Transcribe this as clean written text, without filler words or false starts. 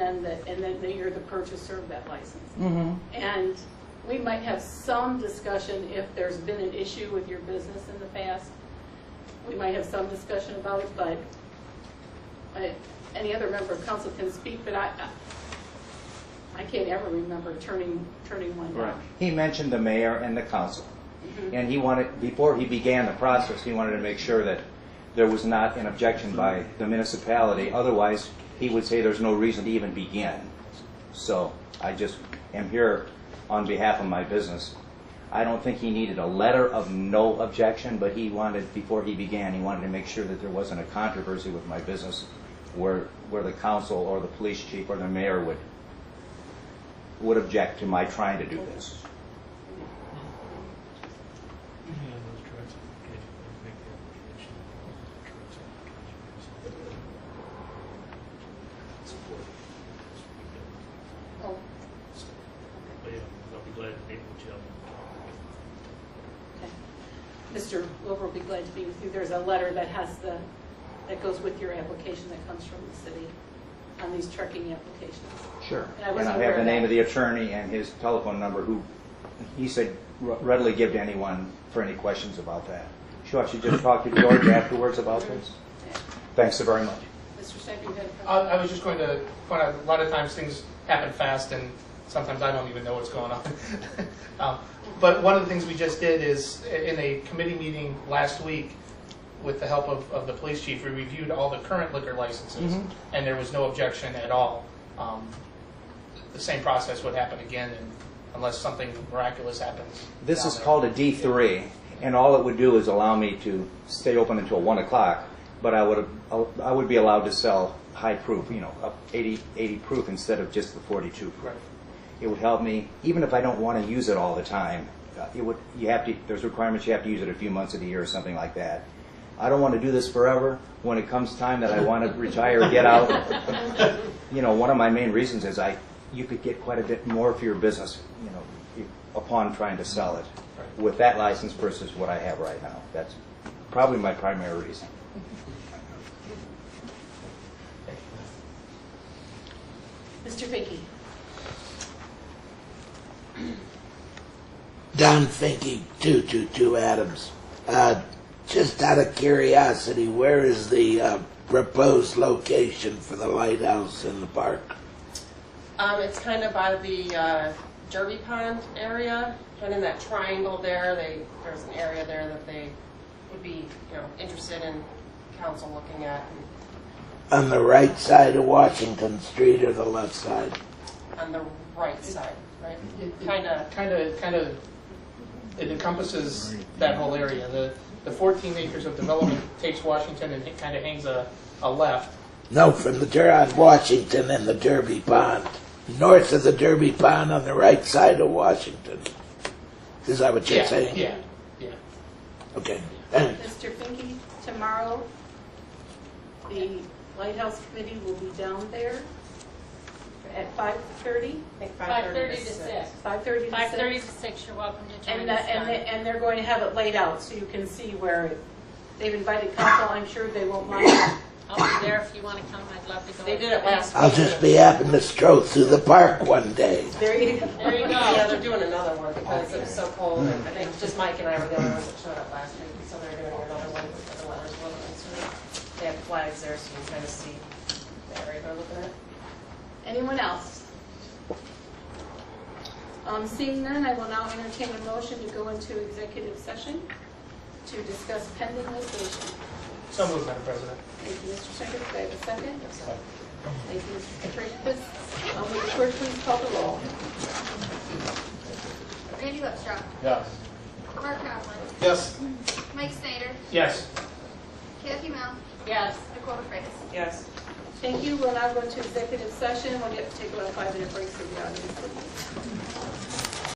then you're the purchaser of that license. Mm-hmm. And we might have some discussion if there's been an issue with your business in the past. We might have some discussion about it, but any other member of council can speak, but I can't ever remember turning one down. Right. He mentioned the mayor and the council. Mm-hmm. And he wanted, before he began the process, he wanted to make sure that there was not an objection by the municipality. Otherwise, he would say there's no reason to even begin. So I just am here on behalf of my business. I don't think he needed a letter of no objection, but he wanted, before he began, he wanted to make sure that there wasn't a controversy with my business where the council or the police chief or the mayor would object to my trying to do this. Oh, I'll be glad to meet with you. okay. Mr. Wilbur will be glad to be with you. There's a letter that that goes with your application that comes from the city on these trucking applications. Sure. And I And wasn't I aware have the of name that. of the attorney and his telephone number, who he said readily give to anyone for any questions about that. Sure, I should just talk to George afterwards about this. Yeah. Thanks so very much. Mr. Shank, you had a question? I was just going to point out, a lot of times things happen fast and sometimes I don't even know what's going on. But one of the things we just did is, in a committee meeting last week, with the help of the police chief, we reviewed all the current liquor licenses, and there was no objection at all. The same process would happen again unless something miraculous happens. This down is there. called a D3, and all it would do is allow me to stay open until 1 o'clock, but I would be allowed to sell high proof, up 80 proof instead of just the 42 proof. Right. It would help me, even if I don't want to use it all the time. There's requirements you have to use it a few months of the year or something like that. I don't want to do this forever. When it comes time that I want to retire, get out, one of my main reasons is you could get quite a bit more for your business, upon trying to sell it with that license versus what I have right now. That's probably my primary reason. Mr. Finke. Don Finke, 222 Adams. Just out of curiosity, where is the proposed location for the lighthouse in the park? It's kind of by the Derby Pond area, kind of in that triangle there. There's an area there that they would be, interested in council looking at. On the right side of Washington Street or the left side? On the right side, right? Kind of, it encompasses that whole area. The 14 acres of development takes Washington and it kind of hangs a left. No, from on Washington and the Derby Pond. North of the Derby Pond on the right side of Washington. Is that what you're saying? Yeah. Okay, thanks. Mr. Finke, tomorrow the Lighthouse Committee will be down there at 5:30. I think 5:30 to 6. 5:30 to 6. 5:30 to 6, you're welcome to join us. And they're going to have it laid out so you can see where they've invited council. I'm sure they won't mind. I'll be there if you want to come. I'd love to go. They did it last I'll week. just be happy to stroll through the park one day. There you go. There you go. Yeah, they're doing another one because it was so cold. And I think just Mike and I were the only ones that showed up last week, so they're doing another one because the weather's a little uncertain. They have flags there so you can kind of see the area they're looking at. Anyone else? Seeing none, I will now entertain a motion to go into executive session to discuss pending litigation. So moved, Madam President. Thank you, Mr. Secretary. Do I have a second? Thank you, Mr. Travis. Will the clerk please call the roll? Randy Lipshaw, Yes. Mark Joplin, Yes. Mike Snyder, Yes. Kathy Mount, Yes. Nicole Freitas. Yes. Thank you. We'll now go into executive session. We'll get to take about a 5-minute break so the audience.